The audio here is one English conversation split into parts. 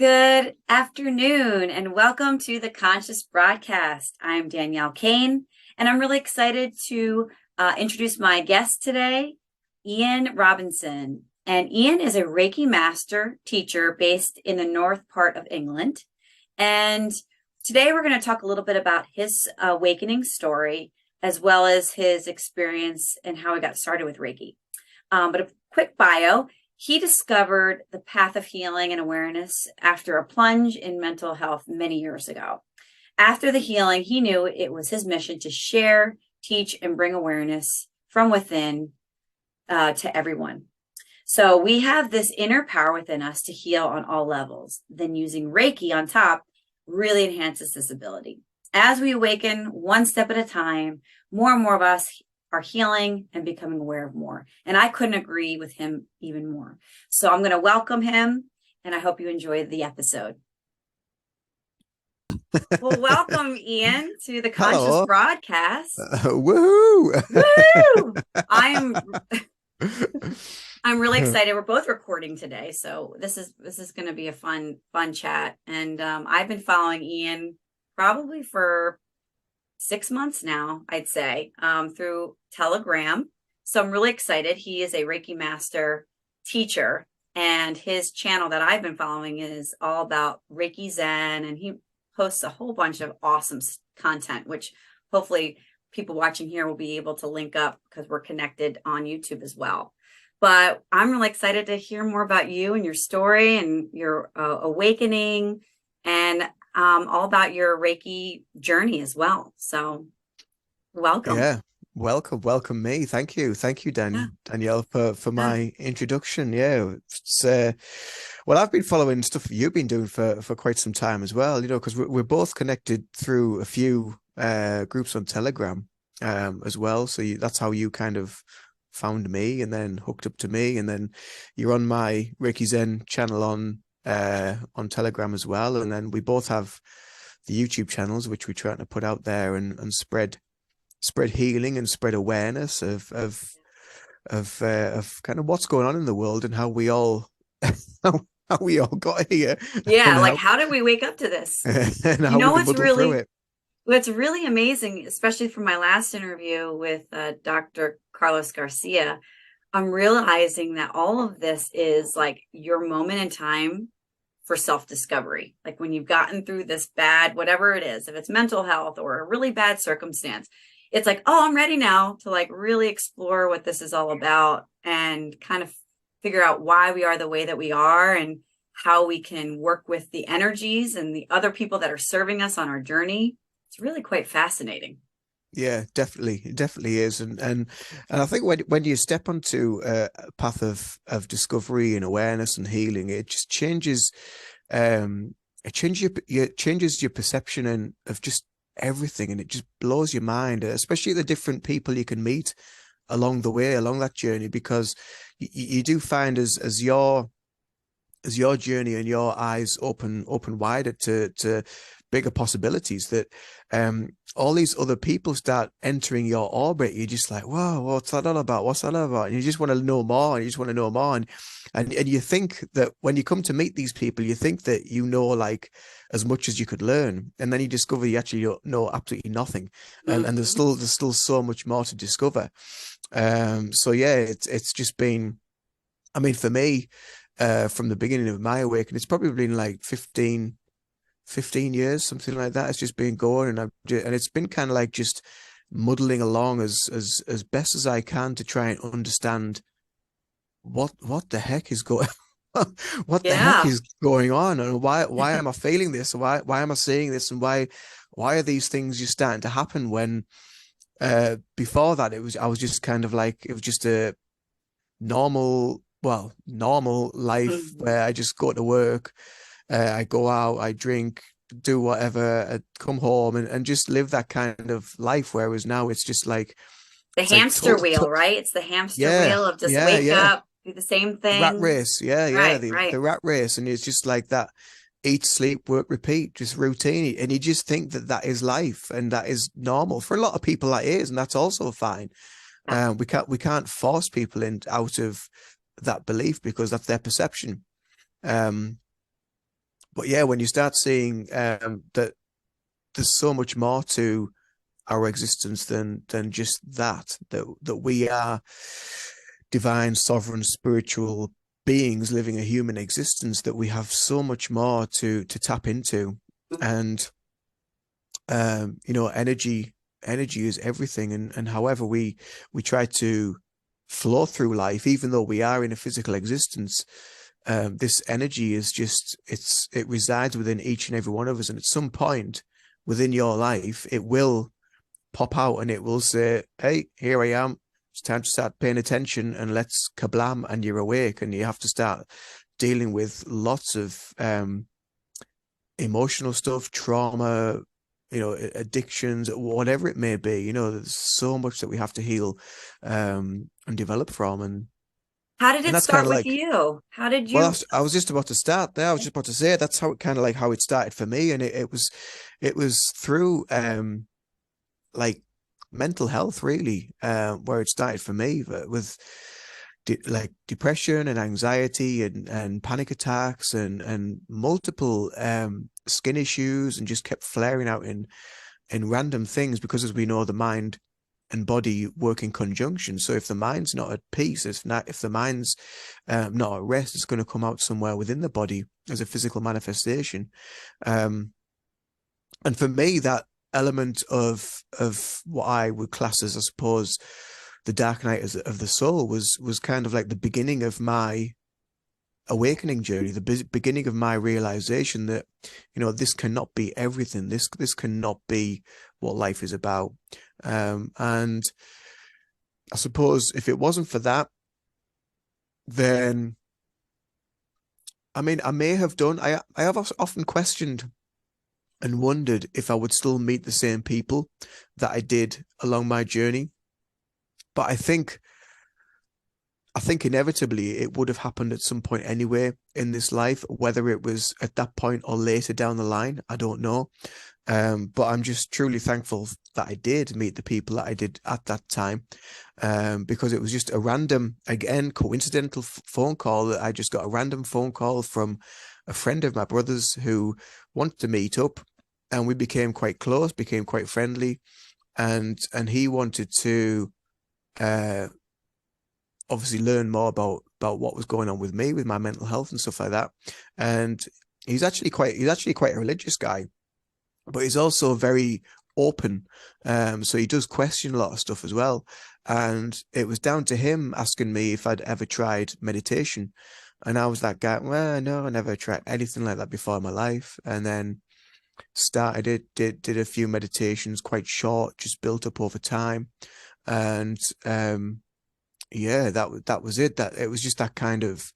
Good afternoon and welcome to the Conscious Broadcast. I'm Danielle Kane and I'm really excited to introduce my guest today, Ian Robinson. And Ian is a Reiki Master teacher based in the north part of England. And today we're going to talk a little bit about his awakening story as well as his experience and how he got started with Reiki. But a quick bio. He discovered the path of healing and awareness after a plunge in mental health many years ago. After the healing, he knew it was his mission to share, teach, and bring awareness from within to everyone. So we have this inner power within us to heal on all levels. Then using Reiki on top really enhances this ability. As we awaken one step at a time, more and more of us are healing and becoming aware of more. And I couldn't agree with him even more. So I'm going to welcome him, and I hope you enjoy the episode. Well, welcome, Ian, to the Conscious Broadcast. Woohoo! Woo! I'm really excited. We're both recording today, so this is going to be a fun chat. And I've been following Ian probably for 6 months now, I'd say, through Telegram. So I'm really excited. He is a Reiki Master teacher, and his channel that I've been following is all about Reiki Zen, and he posts a whole bunch of awesome content, which hopefully people watching here will be able to link up because we're connected on YouTube as well. But I'm really excited to hear more about you and your story and your awakening, and all about your Reiki journey as well. So welcome. Yeah, welcome me. Thank you, Danielle, for my introduction. Yeah, it's well, I've been following stuff you've been doing for quite some time as well, because we're both connected through a few groups on Telegram as well. So that's how you kind of found me and then hooked up to me, and then you're on my Reiki Zen channel on Telegram as well, and then we both have the YouTube channels which we're trying to put out there and spread healing and spread awareness of kind of what's going on in the world and how we all how we all got here. Yeah, like how did we wake up to this? And how we can muddle through it. What's really amazing, especially from my last interview with Dr. Carlos Garcia, I'm realizing that all of this is like your moment in time for self-discovery. Like when you've gotten through this bad, whatever it is, if it's mental health or a really bad circumstance, it's like, oh, I'm ready now to like really explore what this is all about and kind of figure out why we are the way that we are and how we can work with the energies and the other people that are serving us on our journey. It's really quite fascinating. Yeah, definitely. It definitely is. And I think when you step onto a path of discovery and awareness and healing, it just changes it changes your perception and of just everything, and it just blows your mind, especially the different people you can meet along the way, along that journey, because you do find as your journey and your eyes open wider to bigger possibilities, that all these other people start entering your orbit. You're just like, whoa, what's that all about? What's that all about? And you just want to know more, and you just want to know more. And you think that when you come to meet these people, you think that you know like as much as you could learn. And then you discover you actually don't know absolutely nothing. And there's still so much more to discover. So yeah, it's just been, I mean, for me, from the beginning of my awakening, it's probably been like 15 years, something like that. It's just been going, and it's been kind of like just muddling along as best as I can to try and understand what the heck is going what the heck is going on, and why am I feeling this? Why am I seeing this? And why are these things just starting to happen when before that I was just kind of like, it was just a normal life where I just go to work, I go out, I drink, do whatever, I come home and just live that kind of life. Whereas now it's just like the hamster wheel, right? It's the hamster wheel of just wake up, do the same thing. Rat race, right. The rat race, and it's just like that. Eat, sleep, work, repeat, just routine. And you just think that is life and that is normal. For a lot of people that is, and that's also fine. We can't force people out of that belief because that's their perception. but yeah, when you start seeing that there's so much more to our existence than just that we are divine, sovereign, spiritual beings living a human existence, that we have so much more to tap into. And energy is everything. And however we try to flow through life, even though we are in a physical existence, this energy is just it resides within each and every one of us. And at some point within your life, it will pop out and it will say, hey, here I am. It's time to start paying attention, and let's kablam, and you're awake, and you have to start dealing with lots of emotional stuff, trauma, addictions, whatever it may be. There's so much that we have to heal and develop from. How did And it that's kind start of with like, you? How did well, you? I was just about to start there. I was just about to say that's how it kind of like how it started for me. And it was through like mental health, really, where it started for me, with like depression and anxiety and panic attacks and multiple skin issues, and just kept flaring out in random things, because, as we know, the mind and body work in conjunction. So if the mind's not at peace, if the mind's not at rest, it's going to come out somewhere within the body as a physical manifestation. And for me, that element of what I would class as, I suppose, the dark night of the soul was kind of like the beginning of my awakening journey, the beginning of my realization that, this cannot be everything. This cannot be what life is about. And I suppose if it wasn't for that, then, I mean, I may have done. I have often questioned and wondered if I would still meet the same people that I did along my journey. But I think inevitably it would have happened at some point anyway in this life, whether it was at that point or later down the line, I don't know. But I'm just truly thankful that I did meet the people that I did at that time, because it was just a random, again, coincidental phone call. That I just got a random phone call from a friend of my brother's who wanted to meet up, and we became quite close, became quite friendly, and he wanted to uh, obviously learn more about what was going on with me, with my mental health and stuff like that. And he's actually quite a religious guy, but he's also very open. So he does question a lot of stuff as well. And it was down to him asking me if I'd ever tried meditation. And I was that guy, well, no, I never tried anything like that before in my life. And then started it, did a few meditations, quite short, just built up over time. And yeah, that was it. That it was just that kind of,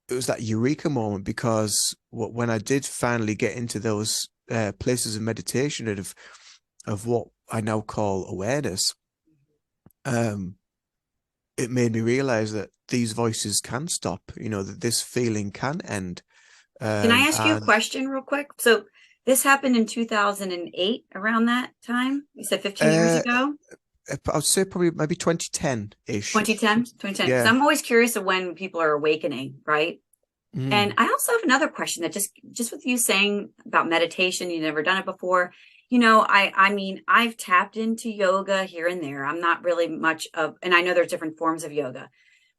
it was that eureka moment, because when I did finally get into those places of meditation and of what I now call awareness, um, it made me realize that these voices can stop. That this feeling can end. Can I ask you a And question real quick? So this happened in 2008, around that time. You said 15 years uh, ago, I would say probably maybe 2010 ish. 2010, 2010. Because Yeah. I'm always curious of when people are awakening, right? And Mm, I also have another question that just with you saying about meditation, you've never done it before. I mean, I've tapped into yoga here and there. I'm not really much of, and I know there's different forms of yoga,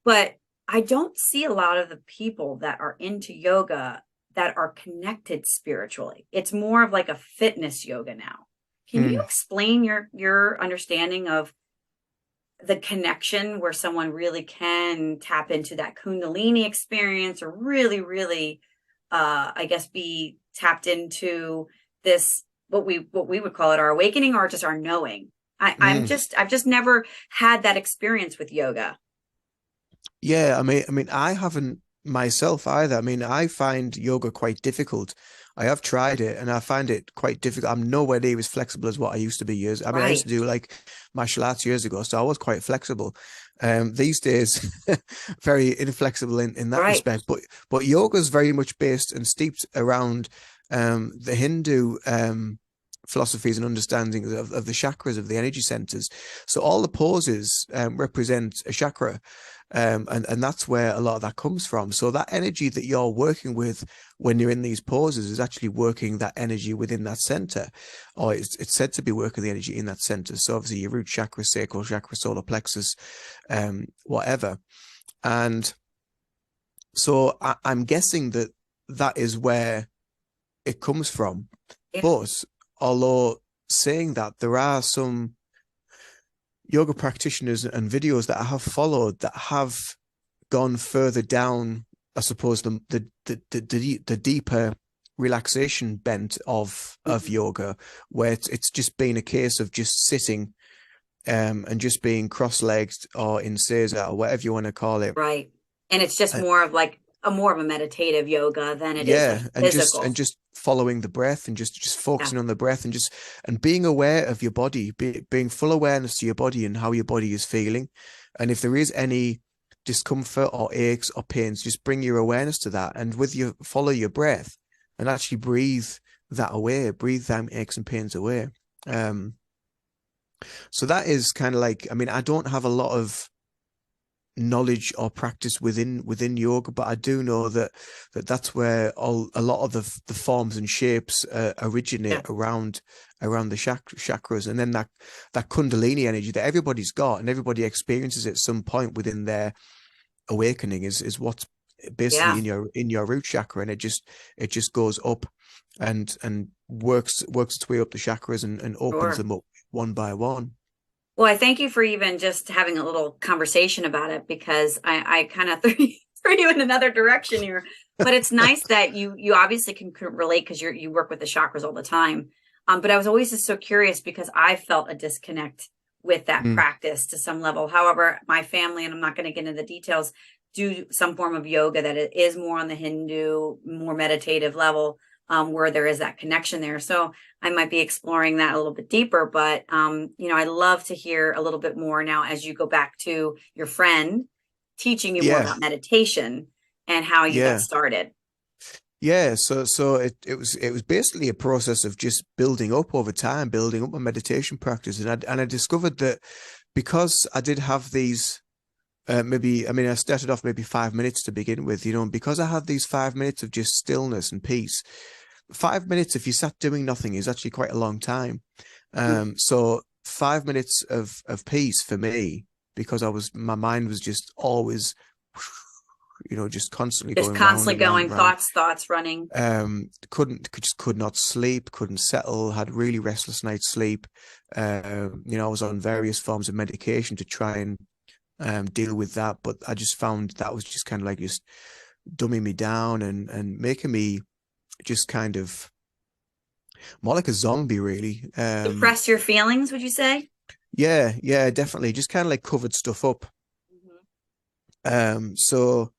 but I don't see a lot of the people that are into yoga that are connected spiritually. It's more of like a fitness yoga now. Can you mm. explain your understanding of the connection where someone really can tap into that Kundalini experience, or really, really, I guess, be tapped into this, what we would call it, our awakening, or just our knowing? Mm. I've just never had that experience with yoga. Yeah, I mean, I haven't myself either. I mean, I find yoga quite difficult. I have tried it and I find it quite difficult. I'm nowhere near as flexible as what I used to be years. I mean, I used to Right, do like martial arts years ago, so I was quite flexible. These days, very inflexible in that right. respect. But yoga is very much based and steeped around the Hindu philosophies and understandings of the chakras, of the energy centers. So all the poses represent a chakra. And that's where a lot of that comes from. So that energy that you're working with when you're in these poses is actually working that energy within that center, or it's said to be working the energy in that center. So obviously your root chakra, sacral chakra, solar plexus, whatever. And so I'm guessing that that is where it comes from. Yeah. But although saying that, there are some yoga practitioners and videos that I have followed that have gone further down, I suppose, the deeper relaxation bent of Mhm. yoga, where it's just been a case of just sitting and just being cross-legged or in seiza or whatever you want to call it. Right. And it's just more of like a more of a meditative yoga than it is like Yeah, and physical. just following the breath and just Yeah. focusing on the breath and being aware of your body, being full awareness to your body and how your body is feeling. And if there is any discomfort or aches or pains, just bring your awareness to that. And with your follow your breath and actually breathe that away, breathe them aches and pains away. Um, so that is kind of like, I mean, I don't have a lot of knowledge or practice within yoga, but I do know that's where a lot of the forms and shapes originate Yeah. around the chakras, and then that kundalini energy that everybody's got and everybody experiences at some point within their awakening is what's basically Yeah. in your root chakra, and it just goes up and works its way up the chakras and opens Sure. them up one by one. Well, I thank you for even just having a little conversation about it because I kind of threw you in another direction here. But it's nice that you obviously can relate because you work with the chakras all the time. But I was always just so curious because I felt a disconnect with that Mm, practice to some level. However, my family, and I'm not going to get into the details, do some form of yoga that it is more on the Hindu, more meditative level, where there is that connection there. So I might be exploring that a little bit deeper, but I'd love to hear a little bit more now as you go back to your friend teaching you more yeah, about meditation and how you got yeah. started. Yeah, so it was basically a process of just building up over time, building up a meditation practice, and I discovered that because I did have these maybe, I mean, I started off maybe 5 minutes to begin with, and because I had these 5 minutes of just stillness and peace. 5 minutes if you sat doing nothing is actually quite a long time. Mm. So 5 minutes of peace for me, because my mind was just always, just constantly Just going round constantly and round going, and round. thoughts running. Could not sleep, couldn't settle, had really restless night's sleep. I was on various forms of medication to try and deal with that, but I just found that was just kind of like just dumbing me down and making me just kind of more like a zombie, really. Suppress your feelings, would you say? Yeah, yeah, definitely, just kind of like covered stuff up. Mhm. So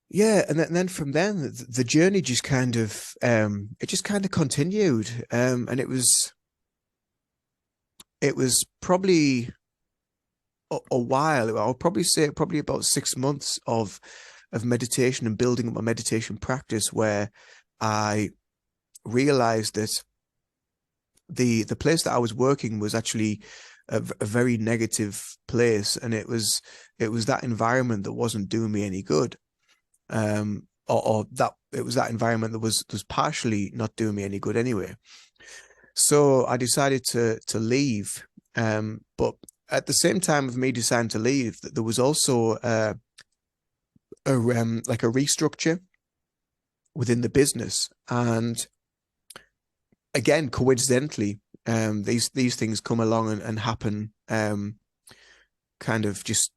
yeah, and then from then the journey just kind of it just kind of continued. And it was probably a while. I'll probably say probably about 6 months of meditation and building up my meditation practice, where I realized that the place that I was working was actually a very negative place, and it was that environment that wasn't doing me any good. Or that it was that environment that was partially not doing me any good anyway. So I decided to leave. But at the same time of me deciding to leave, there was also like a restructure within the business, and again, coincidentally, these things come along and happen, kind of just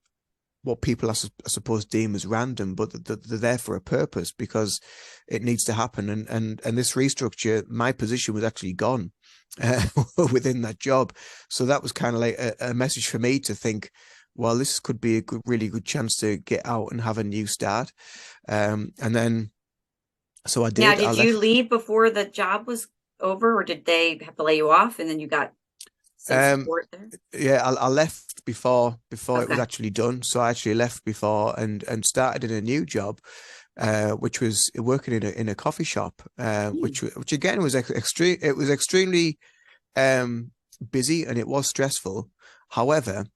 what people I suppose deem as random, but they're there for a purpose because it needs to happen. And this restructure, my position was actually gone uh, within that job. So that was kind of like a message for me to think, well, this could be a really good chance to get out and have a new start. And then, so I Now, did. I did you left. leave before the job was over, or did they have to lay you off and then you got some Um, support there? yeah, I left before it was Okay. actually done. So I actually left before and started in a new job, which was working in a coffee shop, Mm. which again was extreme. It was extremely busy and it was stressful. However,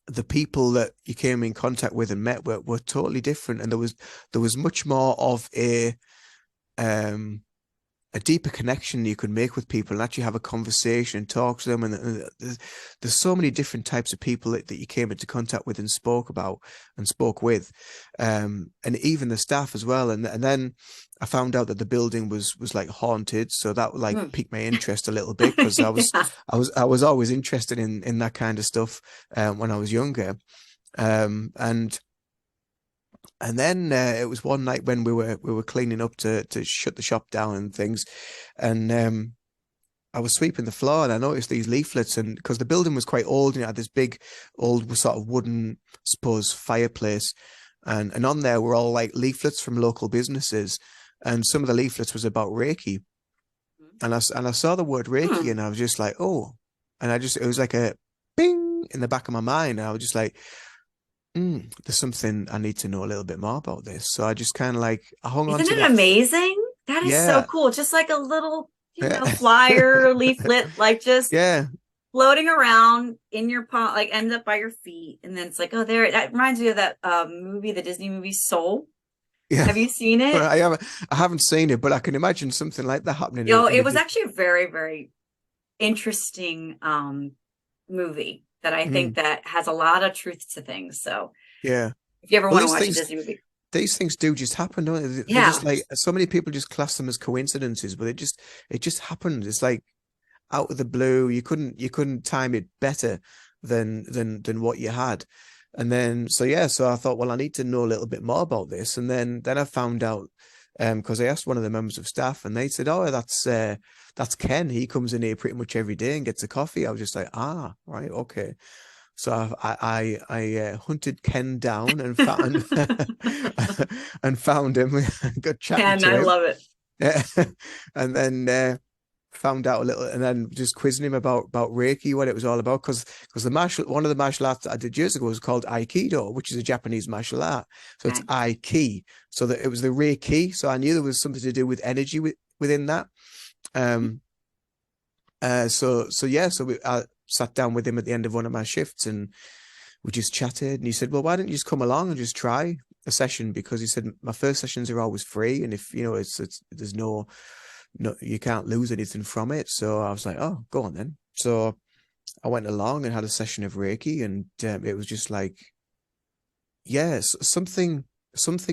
the people that you came in contact with and met were totally different, and there was much more of a deeper connection you could make with people and actually have a conversation and talk to them. And there's so many different types of people that you came into contact with and spoke about and spoke with, and even the staff as well. And then I found out that the building was like haunted, so that like Mm. piqued my interest a little bit, because I was Yeah. I was always interested in that kind of stuff when I was younger. And then it was one night when we were cleaning up to shut the shop down and things, and I was sweeping the floor and I noticed these leaflets, and because the building was quite old and it had this big old sort of wooden, I suppose, fireplace, and on there were all like leaflets from local businesses, and some of the leaflets was about Reiki, and I saw the word Reiki Hmm. and I was just like, oh, and it was like a bing in the back of my mind. And I was just like, there's something I need to know a little bit more about this. So I just kind of like I hung on Isn't to it that. amazing? That is so Yeah, cool. Just like a little, yeah, flyer, leaflet, like just yeah, floating around in your palm, like ends up by your feet. And then it's like, oh, there. That reminds me of that movie, the Disney movie Soul. yeah. Have you seen But it? I haven't seen it, but I can imagine something like that happening It in was the. actually a very, very interesting movie that I think Mm, that has a lot of truth to things. So yeah. if you ever Well, want to watch a Disney movie, these things do just happen, don't they? They're yeah. just like so many people just class them as coincidences, but it just happened. It's like out of the blue. You couldn't time it better than what you had. And then so yeah, so I thought, well, I need to know a little bit more about this. And then I found out, because I asked one of the members of staff and they said, oh, that's Ken. He comes in here pretty much every day and gets a coffee. I was just like, ah, right, okay. So I hunted Ken down and found and found him and got chatting And to I him. love it. Yeah. And then found out a little, and then just quizzing him about Reiki, what it was all about, because one of the martial arts that I did years ago was called Aikido, which is a Japanese martial art. So it's Okay. Aiki. So that it was the Reiki. So I knew there was something to do with energy within that. Um. So yeah. I sat down with him at the end of one of my shifts, and we just chatted. And he said, "Well, why don't you just come along and just try a session?" Because he said my first sessions are always free, and if it's there's no, you can't lose anything from it. So I was like, oh, go on then. So I went along and had a session of Reiki, and it was just like, yes, something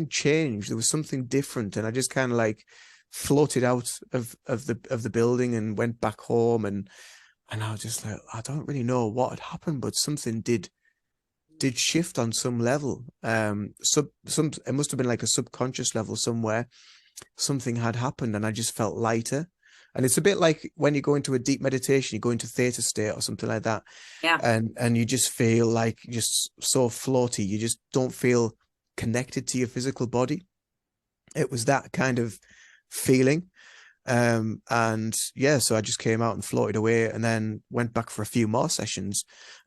changed. There was something different, and I just kind of like floated out of the building and went back home, and I was just like, I don't really know what had happened, but something did shift on some level. It must have been like a subconscious level somewhere. Something had happened and I just felt lighter. And it's a bit like when you go into a deep meditation, you go into theta state or something like that, Yeah. and you just feel like just so floaty. You just don't feel connected to your physical body. It was that kind of feeling. And yeah, so I just came out and floated away and then went back for a few more sessions.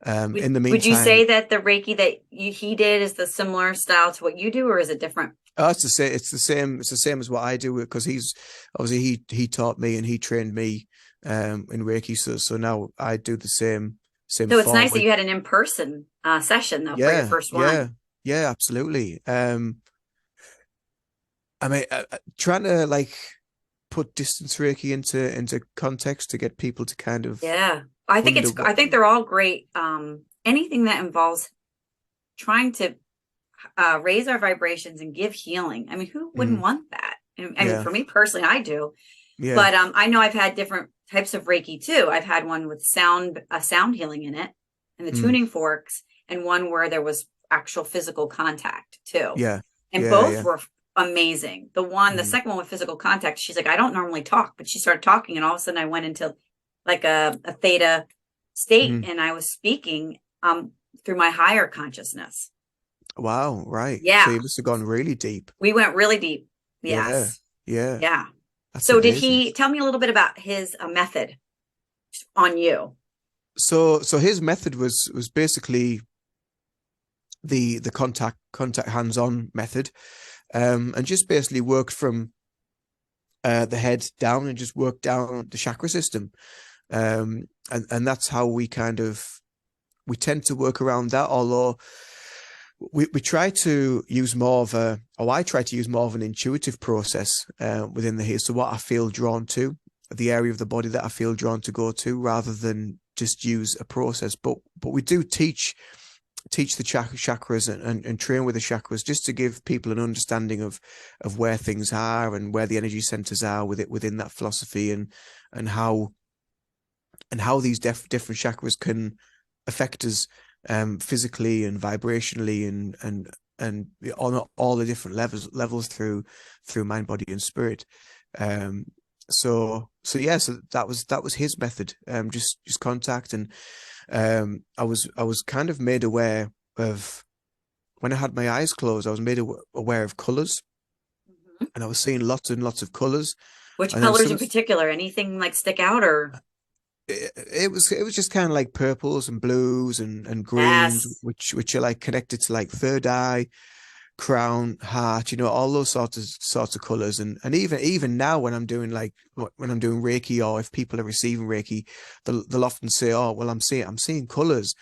In the Would you say meantime, that the Reiki that he did is the similar style to what you do, or is it different? oh, it's the same as what I do, because he's obviously he taught me and he trained me in Reiki. So now I do the same So it's form nice that with. you had an in-person session though for your Yeah, first yeah, one. yeah, absolutely. I mean, trying to like put distance Reiki into context to get people to kind of Yeah. I wonder what. think they're all great. Anything that involves trying to raise our vibrations and give healing. I mean, who wouldn't Mm, want that? I mean, yeah, for me personally, I do. yeah, But I know I've had different types of Reiki too. I've had one with sound healing in it, and the mm, tuning forks, and one where there was actual physical contact too. yeah, And yeah, both yeah. were amazing. The Mm, second one with physical contact, she's like, I don't normally talk, but she started talking, and all of a sudden I went into like a theta state, mm. and I was speaking through my higher consciousness. Wow, right. So Yeah, you must have gone really deep. we went really deep. Yeah, Yes. yeah. Yeah. That's So did amazing. he tell me a little bit about his method on you? So his method was basically the contact hands-on method. and just basically worked from the head down and just worked down the chakra system. And that's how we tend to work around that, although we try to use more of I try to use more of an intuitive process within the heal. So what I feel drawn to, the area of the body that I feel drawn to go to, rather than just use a process. But we do teach the chakras and train with the chakras, just to give people an understanding of where things are and where the energy centers are within that philosophy, and how these different chakras can affect us physically and vibrationally and on all the different levels through mind, body, and spirit. So that was his method. Just contact. And I was kind of made aware of, when I had my eyes closed, I was made aware of colors, Mhm. and I was seeing lots and lots of colors. Which And then colors in particular? Anything like stick out or? it was just kind of like purples and blues and greens, Yes. which are like connected to like third eye, crown, heart, all those sorts of colors. And even now, when I'm doing Reiki, or if people are receiving Reiki, they'll often say, "Oh, well, I'm seeing colors."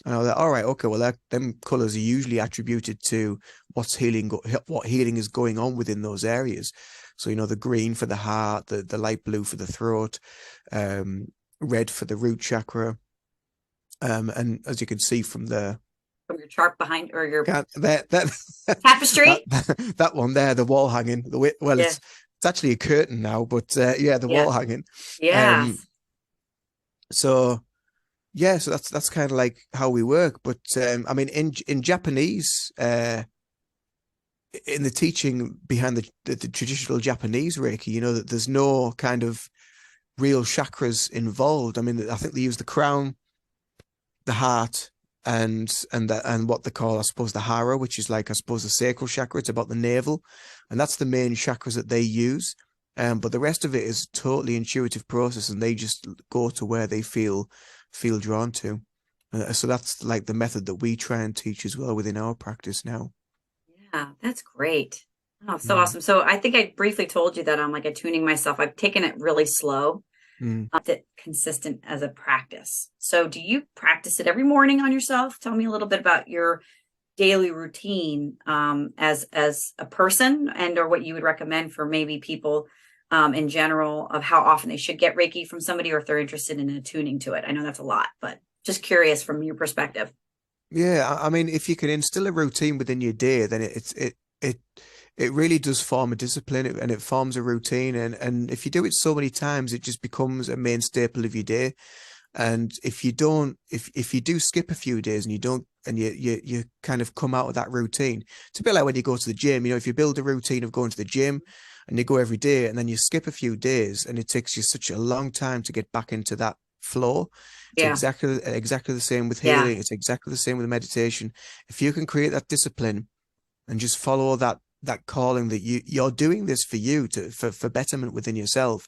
And I'm like, "All right, okay, well, them colors are usually attributed to what healing is going on within those areas." So, the green for the heart, the light blue for the throat, red for the root chakra. And as you can see from Your chart behind, or your that tapestry? that one there, the wall hanging. Yeah. It's actually a curtain now, but yeah, the Yeah. wall hanging. Um, Yes. so yeah, so that's kind of like how we work. But I mean, in Japanese, in the teaching behind the traditional Japanese Reiki, that there's no kind of real chakras involved. I mean, I think they use the crown, the heart, and what they call, I suppose, the hara, which is like, I suppose, the sacral chakra. It's about the navel, and that's the main chakras that they use. But the rest of it is totally intuitive process, and they just go to where they feel drawn to. So that's like the method that we try and teach as well within our practice now. Yeah, that's great. Oh, so Mm, awesome. So I think I briefly told you that I'm like attuning myself. I've taken it really slow, mm. it consistent as a practice. So do you practice it every morning on yourself? Tell me a little bit about your daily routine, as a person, and or what you would recommend for maybe people in general, of how often they should get Reiki from somebody, or if they're interested in attuning to it. I know that's a lot, but just curious from your perspective. Yeah, I mean, if you can instill a routine within your day, then it really does form a discipline, and it forms a routine. And if you do it so many times, it just becomes a main staple of your day. And if you don't, if you do skip a few days and you don't, and you kind of come out of that routine, it's a bit like when you go to the gym. If you build a routine of going to the gym and you go every day, and then you skip a few days, and it takes you such a long time to get back into that flow. It's Yeah. exactly the same with Yeah. healing. It's exactly the same with meditation. If you can create that discipline and just follow that calling, that you're doing this for you, for betterment within yourself.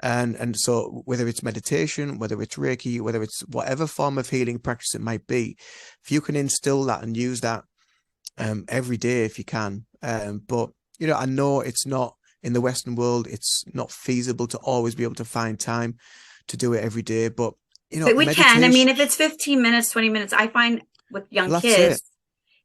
And so whether it's meditation, whether it's Reiki, whether it's whatever form of healing practice it might be, if you can instill that and use that every day, if you can. But I know it's not, in the Western world, it's not feasible to always be able to find time to do it every day. But But we can. I mean, meditation, if it's 15 minutes, 20 minutes, I find with young well, that's it. kids,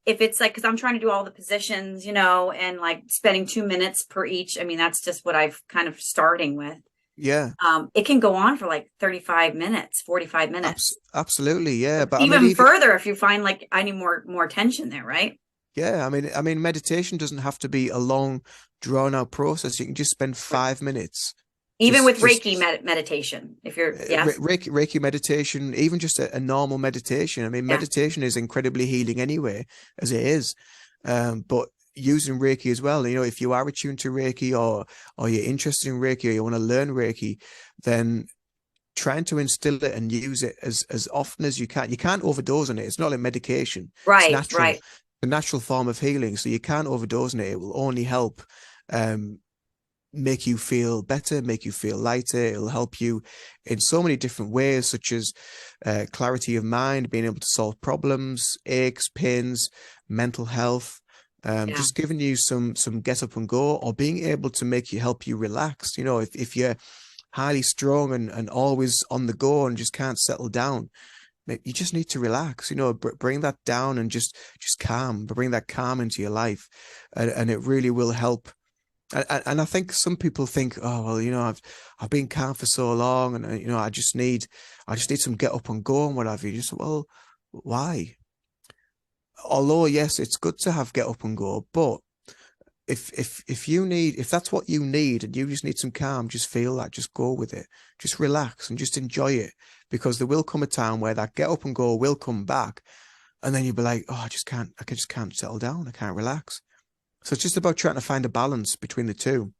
if it's like, because I'm trying to do all the positions, and like spending 2 minutes per each. I mean, that's just what I've kind of starting with. Yeah, It can go on for like 35 minutes, 45 minutes, absolutely. Yeah. But I mean, even even, further if you find like I need more attention there, right? yeah, I mean, meditation doesn't have to be a long, drawn out process. You can just spend 5 minutes, Even with just Reiki meditation, if you're, yes. Reiki meditation, even just a normal meditation. I mean, Yeah. meditation is incredibly healing anyway, as it is. But using Reiki as well, if you are attuned to Reiki, or you're interested in Reiki, or you want to learn Reiki, then trying to instill it and use it as often as you can. You can't overdose on it. It's not like medication. It's Right, natural, right. a natural form of healing. So you can't overdose on it. It will only help um, make you feel better, make you feel lighter. It'll help you in so many different ways, such as clarity of mind, being able to solve problems, aches, pains, mental health, Yeah. Just giving you some get up and go, or being able to make you help you relax. If you're highly strung and always on the go and just can't settle down, you just need to relax, bring that down and just calm, bring that calm into your life. And it really will help. And I think some people think, oh, well, I've been calm for so long, and I just need some get up and go and whatever. You just, well, why? Although, yes, it's good to have get up and go, but if that's what you need and you just need some calm, just feel that, just go with it, just relax and just enjoy it, because there will come a time where that get up and go will come back, and then you'll be like, oh, I just can't settle down, I can't relax. So it's just about trying to find a balance between the two,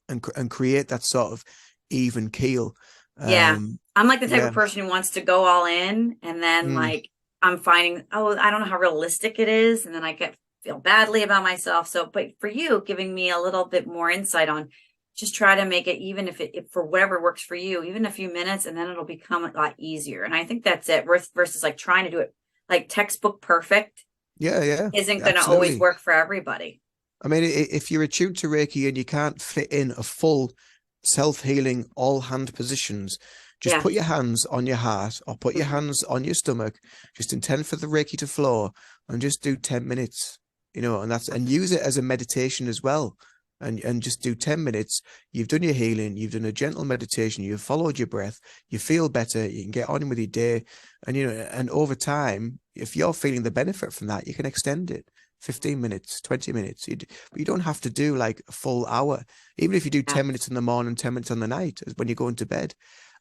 and create that sort of even keel. Yeah. I'm like the type Yeah. of person who wants to go all in, and then Mm. like I'm finding, oh, I don't know how realistic it is, and then I get feel badly about myself. So, but for you, giving me a little bit more insight on, just try to make it, even if for whatever works for you, even a few minutes, and then it'll become a lot easier. And I think that's it. Versus like trying to do it like textbook perfect Yeah, yeah, isn't going to always absolutely. work for everybody. I mean, if you're attuned to Reiki and you can't fit in a full self-healing all hand positions, just Yeah. put your hands on your heart or put your Mhm. hands on your stomach, just intend for the Reiki to flow, and just do 10 minutes, and use it as a meditation as well. And just do 10 minutes. You've done your healing, you've done a gentle meditation, you've followed your breath, you feel better, you can get on with your day. And over time, if you're feeling the benefit from that, you can extend it. 15 minutes, 20 minutes. But you don't have to do like a full hour. Even if you do Yeah. 10 minutes in the morning, 10 minutes on the night, when you go into bed.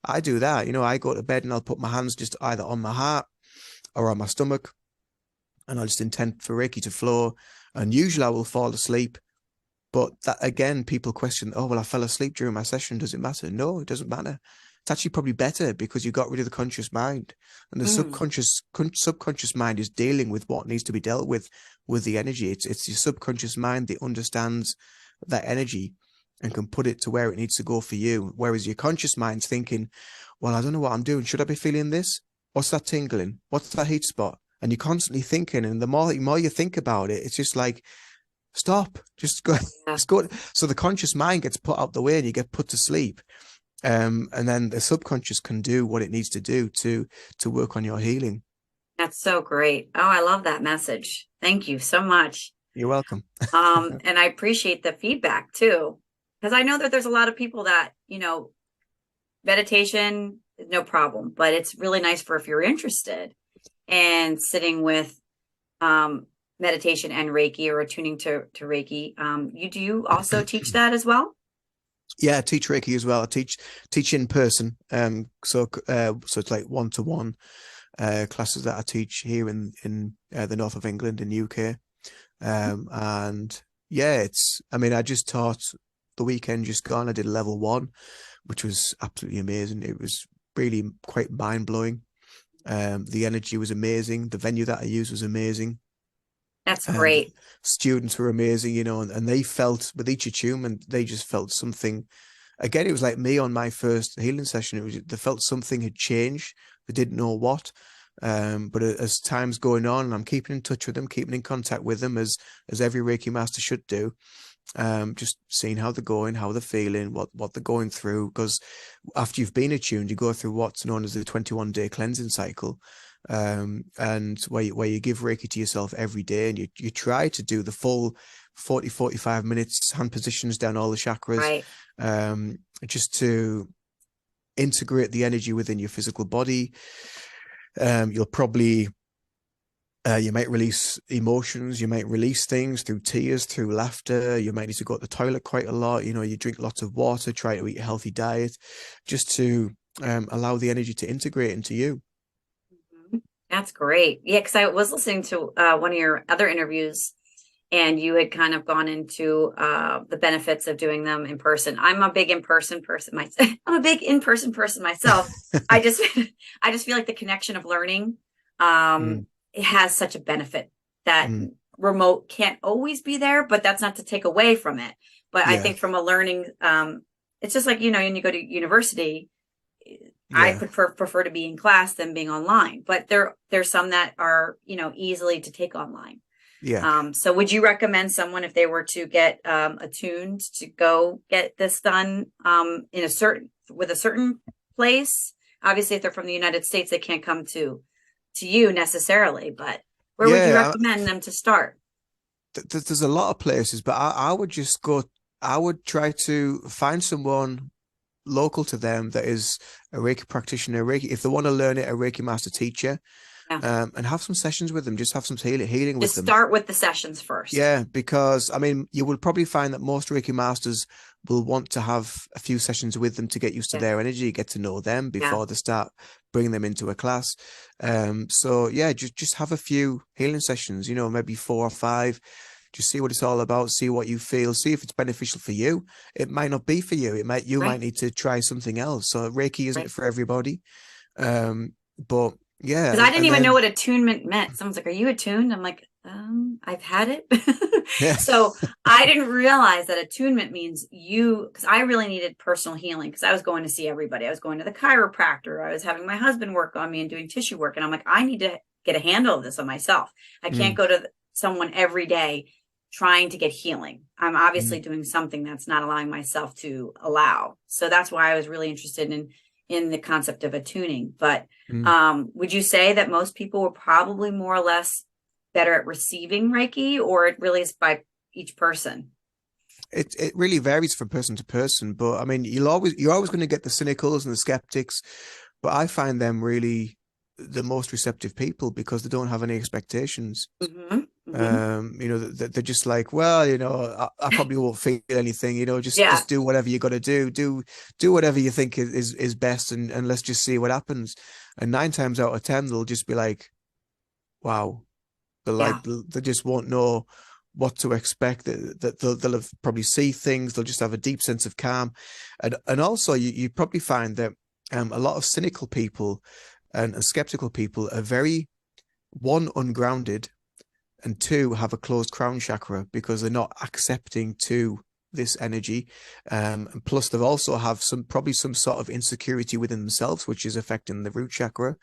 I do that. I go to bed and I'll put my hands just either on my heart or on my stomach, and I'll just intend for Reiki to flow. And usually I will fall asleep. But that again, people question, oh, well, I fell asleep during my session. Does it matter? No, it doesn't matter. It's actually probably better because you got rid of the conscious mind, and the Mm. subconscious mind is dealing with what needs to be dealt with the energy. It's your subconscious mind that understands that energy and can put it to where it needs to go for you. Whereas your conscious mind's thinking, well, I don't know what I'm doing. Should I be feeling this? What's that tingling? What's that heat spot? And you're constantly thinking, and the more you think about it, it's just like, stop, just go, Yeah. just go. So the conscious mind gets put out the way and you get put to sleep. And then the subconscious can do what it needs to do to work on your healing. That's so great. Oh, I love that message. Thank you so much. You're welcome. And I appreciate the feedback too, because I know that there's a lot of people that, meditation is no problem, but it's really nice for if you're interested in sitting with meditation and Reiki or attuning to Reiki. Do you also teach that as well? Yeah, I teach Reiki as well. I teach in person. So it's like one-to-one classes that I teach here in the north of England in UK. And yeah, I mean, I just taught the weekend just gone. I did level 1, which was absolutely amazing. It was really quite mind blowing. The energy was amazing. The venue that I used was amazing. That's The great. students were amazing, and they felt with each attunement, they just felt something. Again, it was like me on my first healing session. They felt something had changed. They didn't know what. But as time's going on, I'm keeping in touch with them, keeping in contact with them as every Reiki master should do. Just seeing how they're going, how they're feeling, what they're going through. Because after you've been attuned, you go through what's known as the 21-day cleansing cycle, and where you give Reiki to yourself every day, and you try to do the full 45 minutes, hand positions down all the chakras, Right. just to integrate the energy within your physical body. You'll probably you might release emotions, you might release things through tears, through laughter. You might need to go to the toilet quite a lot. You drink lots of water, try to eat a healthy diet, just to allow the energy to integrate into you. Mhm. That's great. Yeah, because I was listening to one of your other interviews, and you had kind of gone into the benefits of doing them in person. I'm a big in person person myself. I'm a big in person person myself. I just I just feel like the connection of learning Mm, it has such a benefit that mm, remote can't always be there, but that's not to take away from it. But I yeah, think from a learning, it's just like when you go to university, I yeah, prefer to be in class than being online. But there's some that are easily to take online. Yeah. So would you recommend someone if they were to get attuned to go get this done in a certain with a certain place? Obviously, if they're from the United States, they can't come to you necessarily, but where would you Yeah, recommend them to start? there's a lot of places, but I would just go, I would try to find someone local to them that is a Reiki practitioner, Reiki, if they want to learn it, a Reiki master teacher, Yeah. and have some sessions with them, just have some healing with Just them. start with the sessions first. Yeah, because I mean, you will probably find that most Reiki masters will want to have a few sessions with them to get used to Yeah. their energy, get to know them Yeah. before they start bringing them into a class. So yeah, just have a few healing sessions, maybe 4 or 5. Just see what it's all about, see what you feel, see if it's beneficial for you. It might not be for you. You might Right. need to try something else. So Reiki isn't Right. for everybody. But yeah, Because I didn't and even know then what attunement meant. Someone's like, "Are you attuned?" I'm like, I've had it." yeah, So I didn't realize that attunement means because I really needed personal healing because I was going to see everybody. I was going to the chiropractor. I was having my husband work on me and doing tissue work. And I'm like, I need to get a handle of this on myself. I can't mm, go to someone every day trying to get healing. I'm obviously mm, doing something that's not allowing myself to allow. So that's why I was really interested in the concept of attuning. But mm. would you say that most people were probably more or less better at receiving Reiki, or it really is by each person? It really varies from person to person, but I mean, you're always going to get the cynicals and the skeptics, but I find them really the most receptive people because they don't have any expectations. Hmm. Hmm. They're just like, well, I probably won't feel anything, just Yeah. just do whatever you got to do whatever you think is best, and let's just see what happens. And 9 times out of 10, they'll just be like, wow, Yeah. they just won't know what to expect. That they'll have probably see things. They'll just have a deep sense of calm, and also you probably find that a lot of cynical people and skeptical people are very one ungrounded and two have a closed crown chakra because they're not accepting to this energy, and plus they also have probably some sort of insecurity within themselves which is affecting the root chakra.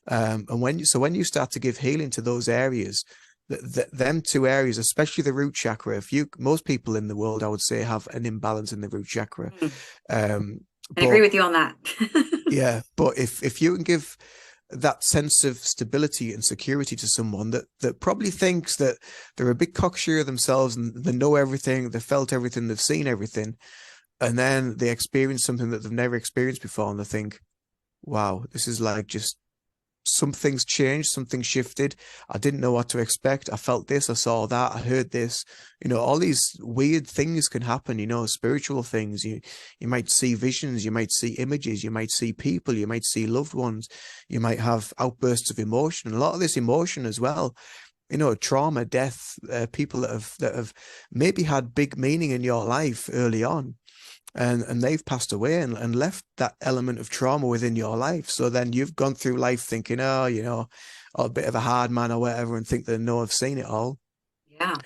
And when you start to give healing to those areas, them two areas, especially the root chakra, most people in the world, I would say, have an imbalance in the root chakra. Mm. Um, And agree but with you on that. yeah, but if you can give that sense of stability and security to someone that probably thinks that they're a big cocksure themselves and they know everything, they felt everything, they've seen everything, and then they experience something that they've never experienced before, and they think, wow, this is like just something's changed, something shifted. I didn't know what to expect. I felt this, I saw that, I heard this. All these weird things can happen, spiritual things. You might see visions, you might see images, you might see people, you might see loved ones, you might have outbursts of emotion. A lot of this emotion as well, trauma, death, people that have maybe had big meaning in your life early on, and they've passed away and left that element of trauma within your life. So then you've gone through life thinking, oh, a bit of a hard man or whatever, and think that no, I've seen it all. Yeah.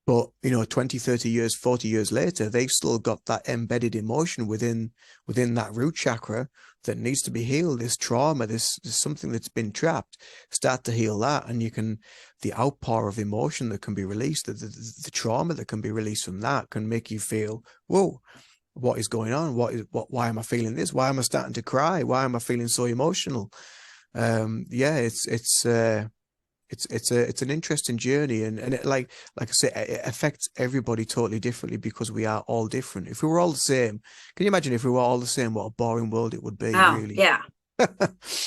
But 20, 30 years, 40 years later, they've still got that embedded emotion within that root chakra that needs to be healed. This trauma, this something that's been trapped. Start to heal that, and the outpour of emotion that can be released, the trauma that can be released from that can make you feel, whoa, what is going on? Why am I feeling this? Why am I starting to cry? Why am I feeling so emotional? Yeah, it's an interesting journey, and like I say, it affects everybody totally differently because we are all different. If we were all the same, can you imagine if we were all the same, what a boring world it would be, Oh, really? yeah.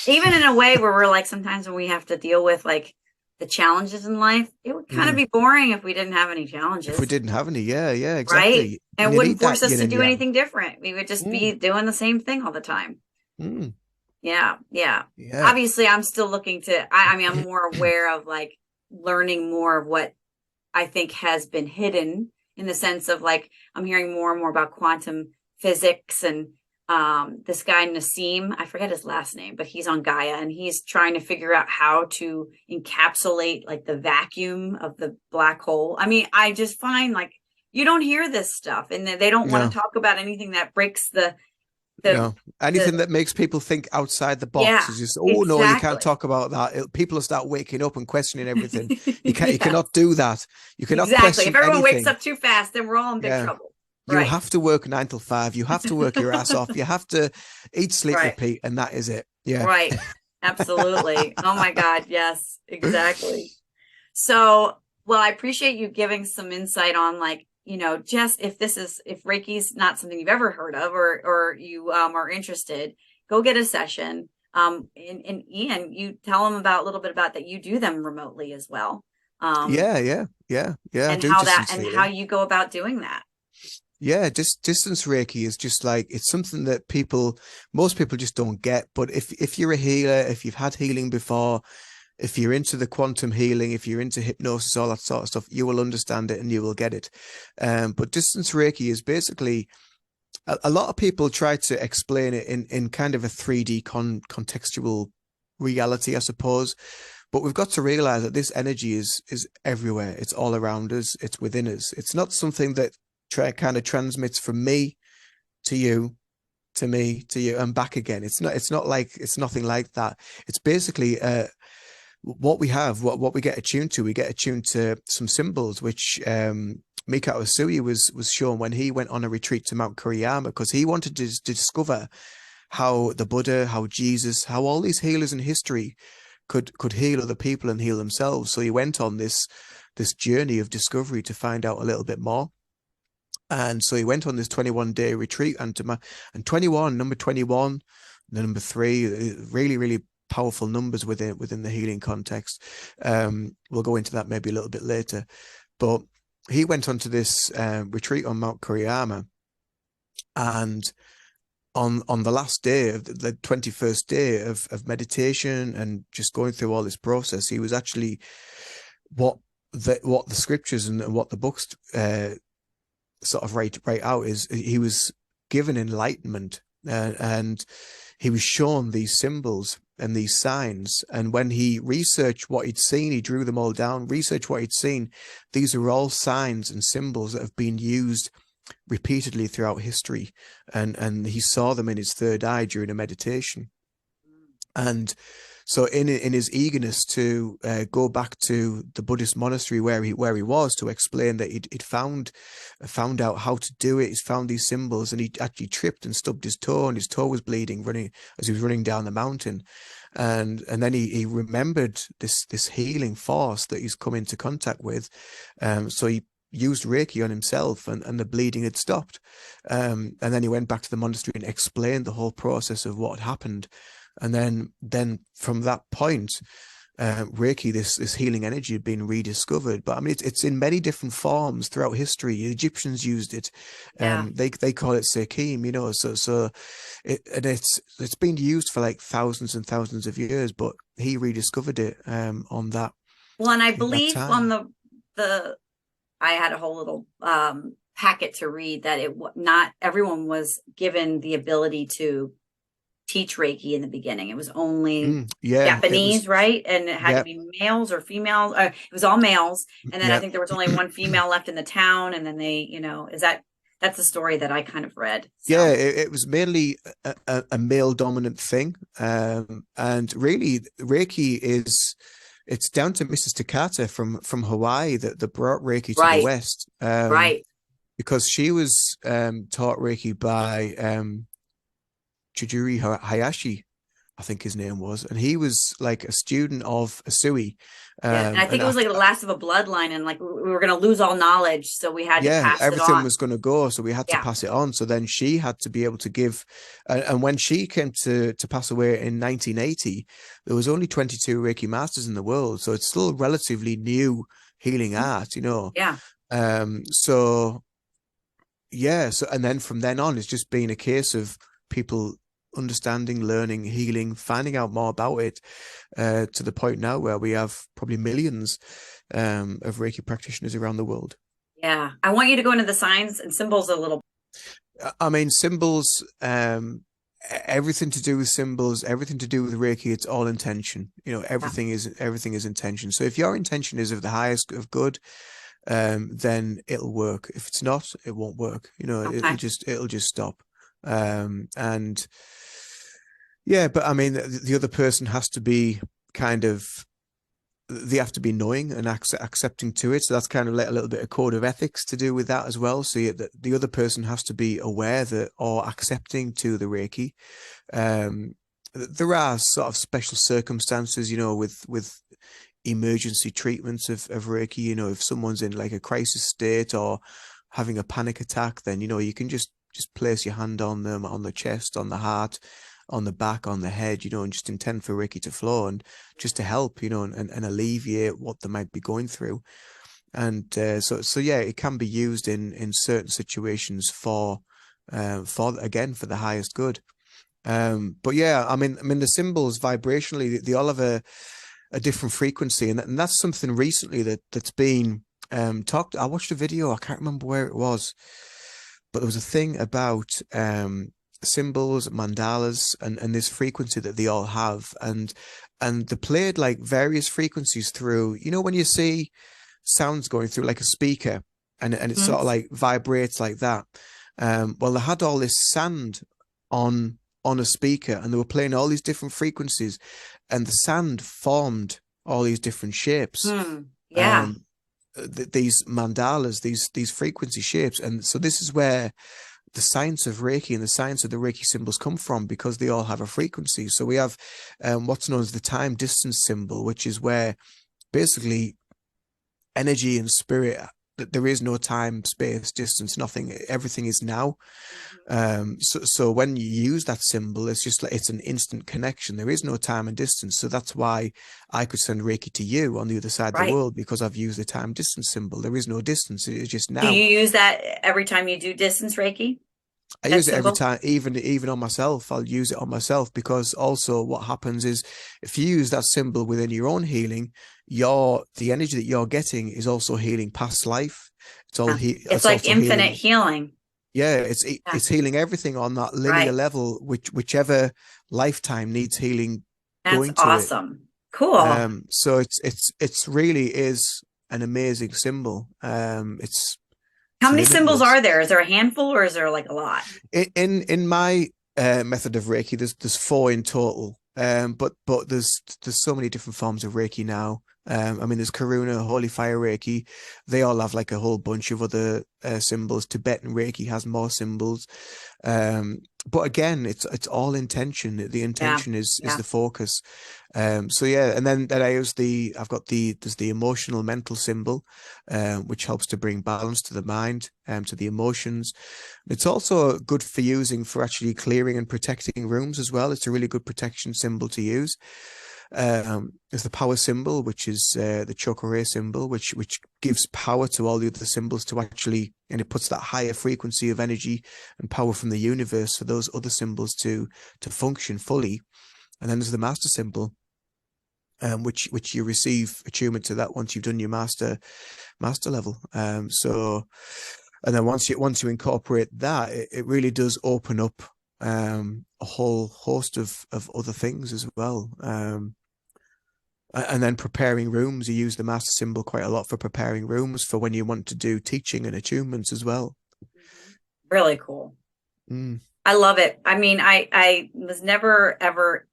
Even in a way where we're like sometimes when we have to deal with like the challenges in life, it would kind of Mm. be boring if we didn't have any If we challenges, didn't have any, yeah, right? exactly. And it You wouldn't need force that us yin to and do yang. anything different. We would just Mm, be doing the same thing all the time. mm, Yeah, yeah. yeah. Obviously, I'm still looking I mean, I'm more aware of like learning more of what I think has been hidden in the sense of like I'm hearing more and more about quantum physics and this guy Nassim, I forget his last name, but he's on Gaia and he's trying to figure out how to encapsulate like the vacuum of the black hole. I mean, I just find like you don't hear this stuff and they don't want to No. talk about anything that breaks the the Anything that makes people think outside the box yeah, is just, oh no, you can't exactly. talk about that. People will start waking up and questioning everything. You Yes, cannot do that. You cannot exactly. If question everyone wakes anything. up too fast, then we're all in big Yeah. trouble. You Right. have to work 9 till 5. You have to work your ass off. You have to eat, sleep, Right. repeat, and that is it. Yeah. Right. Absolutely. Oh my God. Yes, exactly. So, well, I appreciate you giving some insight on like, just if Reiki's not something you've ever heard of or you are interested, go get a session. And Ian, you tell them about a little bit about that you do them remotely as well. Um, Yeah. I and do distance how healing. you go about doing that. Yeah, distance Reiki is just like it's something that most people just don't get. But if you're a healer, if you've had healing before, if you're into the quantum healing, if you're into hypnosis, all that sort of stuff, you will understand it and you will get it. But distance Reiki is basically a lot of people try to explain it in kind of a 3D contextual reality, I suppose. But we've got to realize that this energy is everywhere. It's all around us. It's within us. It's not something that kind of transmits from me to you, to me, to you, and back again. It's nothing like that. It's basically what we have, what we get attuned to. We get attuned to some symbols, which Mikao Usui was shown when he went on a retreat to Mount Kuriyama because he wanted to discover how the Buddha, how Jesus, how all these healers in history could heal other people and heal themselves. So he went on this journey of discovery to find out a little bit more. And so he went on this 21-day retreat, and 21, number 21, number 3, really, really powerful numbers within the healing context. We'll go into that maybe a little bit later. But he went on to this retreat on Mount Kuriyama, and on the last day of the 21st day of meditation and just going through all this process, he was actually what the scriptures and what the books sort of write out is he was given enlightenment, and he was shown these symbols and these signs. And when he researched what he'd seen, he drew them all down, researched what he'd seen. These are all signs and symbols that have been used repeatedly throughout history, and he saw them in his third eye during a meditation. And so in his eagerness to go back to the Buddhist monastery where he was, to explain that he'd found out how to do it, he's found these symbols, and he actually tripped and stubbed his toe, and his toe was bleeding running as he was running down the mountain. And then he remembered this healing force that he's come into contact with. So he used Reiki on himself, and the bleeding had stopped. And then he went back to the monastery and explained the whole process of what had happened. And then from that point, Reiki, this healing energy, had been rediscovered. But I mean, it's in many different forms throughout history. The Egyptians used it. Yeah. They call it Sekim, it's been used for like thousands and thousands of years. But he rediscovered it on that Well, and I in that believe on time. the I had a whole little packet to read that not everyone was given the ability to teach Reiki in the beginning. It was only Yeah, it was. Japanese, right? And it had to Yeah, be males or females. It was all males. And then I yeah. think there was only one female left in the town. And then they, that's the story that I kind of read. Yeah, So it was mainly a male dominant thing. And really Reiki it's down to Mrs. Takata from Hawaii that brought Reiki to the right, West. right. Because she was taught Reiki by Chijuri Hayashi, I think his name was, and he was like a student of Asui. Yeah. And I think And it was like the last of a bloodline, and like we were going to lose all knowledge. So we had to yeah, pass it everything on. was going to go, so we had to Yeah. pass it on. So then she had to be able to give, and when she came to pass away in 1980, there was only 22 Reiki Masters in the world, so it's still relatively new healing art. Yeah. So yeah, so and then from then on, it's just been a case of people understanding, learning, healing, finding out more about it, to the point now where we have probably millions of Reiki practitioners around the world. Yeah. I want you to go into the signs and symbols a little. I mean, symbols, everything to do with symbols, everything to do with Reiki, it's all intention. Yeah. Everything is intention. So if your intention is of the highest of good, then it'll work. If it's not, it won't work. Okay. It'll just stop. And yeah, but I mean, the other person has to be kind of, they have to be knowing and accepting to it. So that's kind of like a little bit of code of ethics to do with that as well. So the other person has to be aware that, or accepting to the Reiki. There are sort of special circumstances, with emergency treatments of Reiki. If someone's in like a crisis state or having a panic attack, then you can just place your hand on them, on the chest, on the heart, on the back, on the head, and just intend for Reiki to flow and just to help, and alleviate what they might be going through. And so yeah, it can be used in certain situations for again, for the highest good. But yeah, I mean the symbols vibrationally, they all have a different frequency, and that's something recently that's been talked. I watched a video, I can't remember where it was, but there was a thing about symbols, mandalas, and this frequency that they all have, and they played like various frequencies through. When you see sounds going through like a speaker, and it Mhm. sort of like vibrates like that. Well, they had all this sand on a speaker, and they were playing all these different frequencies, and the sand formed all these different shapes. Yeah. Um, these mandalas, these frequency shapes, and so this is where the science of Reiki and the science of the Reiki symbols come from, because they all have a frequency. So we have what's known as the time distance symbol, which is where basically energy and spirit, that there is no time, space, distance, nothing. Everything is now. Mhm. So when you use that symbol, it's just like it's an instant connection. There is no time and distance. So that's why I could send Reiki to you on the other side of the Right. world, because I've used the time distance symbol. There is no distance. It is just Do now. you use that every time you do distance Reiki? I That use it every symbol? time, even on myself. I'll use it on myself, because also what happens is, if you use that symbol within your own healing, the energy that you're getting is also healing past life. Yeah. It's It's like also infinite healing. healing. Yeah, Yeah. it's healing everything on that linear Right. level, whichever lifetime needs healing That's going to it. awesome. Cool. So it's really is an amazing symbol. How It's many symbols limitless. are there? Is there a handful or is there like a lot? In my method of Reiki, there's four in total. But there's so many different forms of Reiki now. I mean, there's Karuna, Holy Fire Reiki. They all have like a whole bunch of other symbols. Tibetan Reiki has more symbols. But again, it's all intention. The Yeah. intention is Yeah. the focus. So yeah, and then I use I've got there's the emotional mental symbol, which helps to bring balance to the mind, to the emotions. It's also good for using for actually clearing and protecting rooms as well. It's a really good protection symbol to use. There's the power symbol, which is the chakra symbol, which gives power to all the other symbols to actually, and it puts that higher frequency of energy and power from the universe for those other symbols to function fully. And then there's the master symbol, which you receive attunement to that once you've done your master level. And then once you incorporate that, it really does open up a whole host of other things as well. And then preparing rooms, you use the master symbol quite a lot for preparing rooms for when you want to do teaching and attunements as well. Mhm. Really cool. Mm, I love it. I mean, I was never ever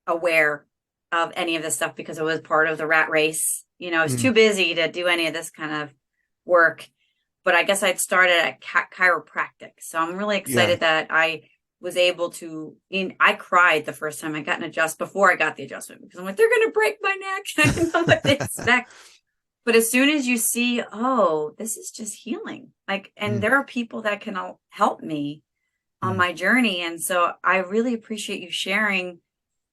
aware of any of this stuff because it was part of the rat race. I was mm, too busy to do any of this kind of work. But I guess I'd started at chiropractic. So I'm really yeah. excited that I was able to. I cried the first time I got an adjust before I got the adjustment because I'm like, they're going to break my neck. I didn't know what to expect. But as soon as you see, oh, this is just healing, like, and Mm, there are people that can help me on mm, my journey. And so I really appreciate you sharing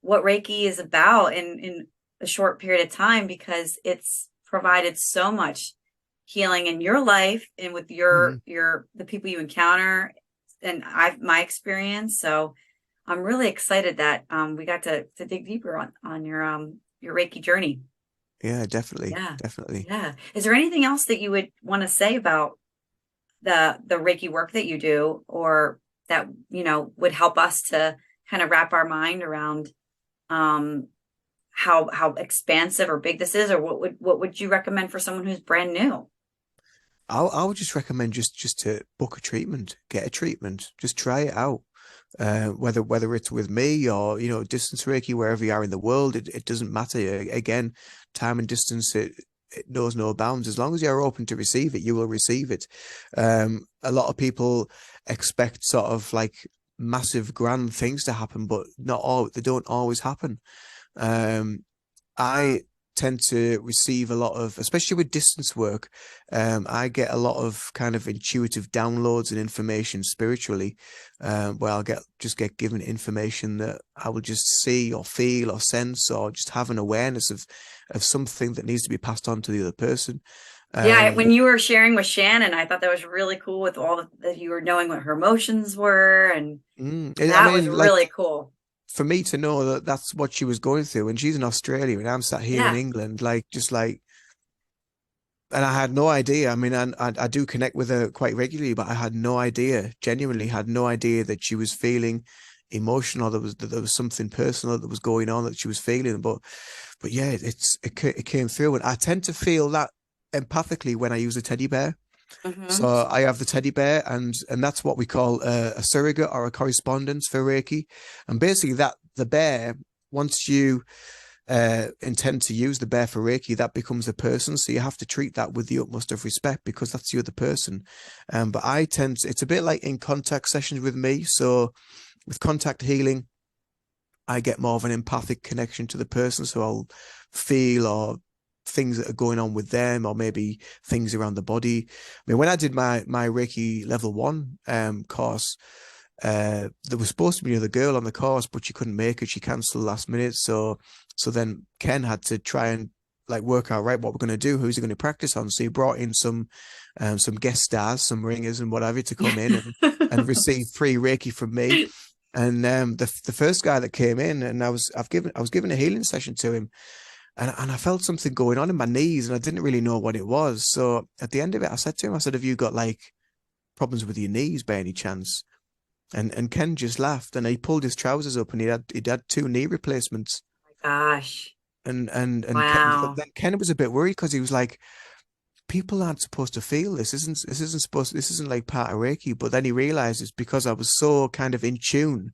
what Reiki is about in a short period of time because it's provided so much healing in your life and with mm. your the people you encounter and I've my experience. So I'm really excited that we got to dig deeper on your Reiki journey. Yeah, definitely, Yeah. definitely. Yeah. Is there anything else that you would want to say about the Reiki work that you do or that, would help us to kind of wrap our mind around um how expansive or big this is, or what would you recommend for someone who's brand new? I would just recommend just to book a treatment, get a treatment, just try it out. whether it's with me or, distance Reiki, wherever you are in the world, it doesn't matter. Again, time and distance, it knows no bounds. As long as you're open to receive it, you will receive it. A lot of people expect sort of like massive grand things to happen, but they don't always happen. I tend to receive a lot of, especially with distance work, I get a lot of kind of intuitive downloads and information spiritually, where I'll just get given information that I will just see or feel or sense, or just have an awareness of something that needs to be passed on to the other person. Yeah, when you were sharing with Shannon, I thought that was really cool with all that you were knowing what her emotions were, and I that was mean, like, really cool. for me to know that that's what she was going through, and she's in Australia and I'm sat here in Yeah. England, and I had no idea. I mean, I do connect with her quite regularly, but I had no idea, genuinely had no idea that she was feeling emotional. There was something personal that was going on that she was feeling. But yeah, it came through, and I tend to feel that empathically when I use a teddy bear. Mm-hmm. So I have the teddy bear, and that's what we call a surrogate or a correspondence for Reiki. And basically, that the bear, once you intend to use the bear for Reiki, that becomes a person. So you have to treat that with the utmost of respect, because that's the other person. But it's a bit like in contact sessions with me. So with contact healing, I get more of an empathic connection to the person. So I'll feel or things that are going on with them, or maybe things around the body. I mean, when I did my Reiki level 1 course, there was supposed to be another girl on the course, but she couldn't make it. She cancelled last minute. So then Ken had to try and like work out, right, what we're going to do, who's he going to practice on. So he brought in some guest stars, some ringers and whatever, to come in and receive free Reiki from me. And the first guy that came in, and I was given a healing session to him, and I felt something going on in my knees, and I didn't really know what it was. So at the end of it, I said to him, have you got like problems with your knees by any chance? And Ken just laughed, and he pulled his trousers up, and he'd had 2 knee replacements. Gosh. And Wow. then Ken was a bit worried, because he was like, people aren't supposed to feel this. This isn't like part of Reiki. But then he realized it's because I was so kind of in tune,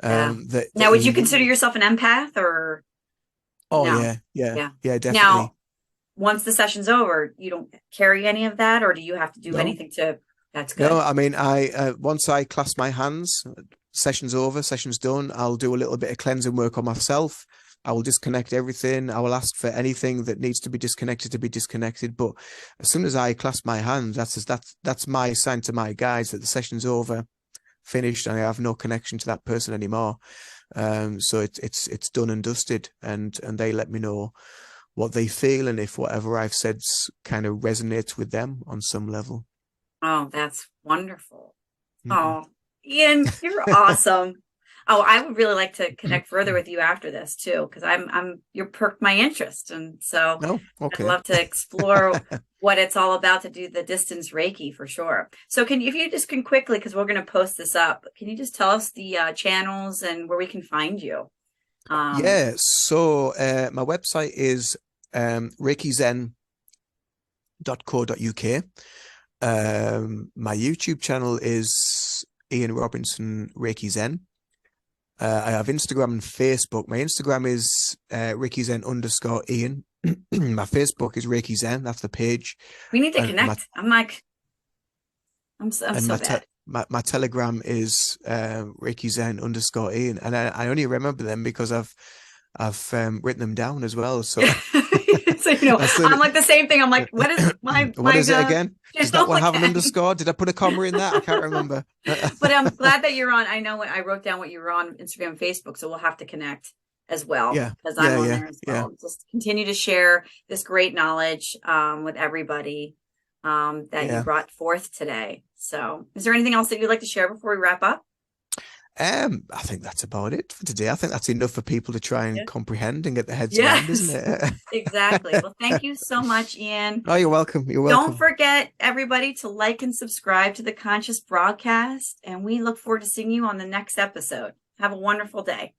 Yeah. that Now, would he you consider knew. yourself an empath or Oh no? yeah, yeah, Yeah. yeah, definitely. Now, once the session's over, you don't carry any of that, or do you have to do No, anything to? That's no. good. I mean, I once I clasp my hands, session's over, session's done. I'll do a little bit of cleansing work on myself. I will disconnect everything. I will ask for anything that needs to be disconnected to be disconnected. But as soon as I clasp my hands, that's my sign to my guides that the session's over, finished, and I have no connection to that person anymore. So it's done and dusted, and they let me know what they feel, and if whatever I've said kind of resonates with them on some level. Oh, that's wonderful. Mhm. Oh, Ian, you're awesome. Oh, I would really like to connect further with you after this too, because you're perked my interest. And so No, I'd okay. love to explore what it's all about to do the distance Reiki for sure. So if you just can quickly, because we're going to post this up, can you just tell us the channels and where we can find you? Yeah, so my website is reikizen.co.uk. My YouTube channel is Ian Robinson Reiki Zen. I have Instagram and Facebook. My Instagram is Reiki Zen _ Ian. My Facebook is Reiki Zen. That's the page. We need to And my connect. I'm and so bad. my Telegram is Reiki Zen _ Ian. And I only remember them because I've written them down as well. So So I'm like the same thing. I'm like, what is what is it again? Does that channel one have an again? underscore? Did I put a comma in that? I can't remember. But I'm glad that you're on. I know when I wrote down what you were on Instagram and Facebook, so we'll have to connect as well Yeah, because I'm yeah, on yeah, there as yeah, well. Just continue to share this great knowledge with everybody that you yeah. brought forth today. So, is there anything else that you'd like to share before we wrap up? I think that's about it for today. I think that's enough for people to try and Yeah. comprehend and get their heads around, isn't Yes, exactly. it? Well, thank you so much, Ian. Oh, you're welcome. You're Don't welcome. forget, everybody, to like and subscribe to the Conscious Broadcast, and we look forward to seeing you on the next episode. Have a wonderful day.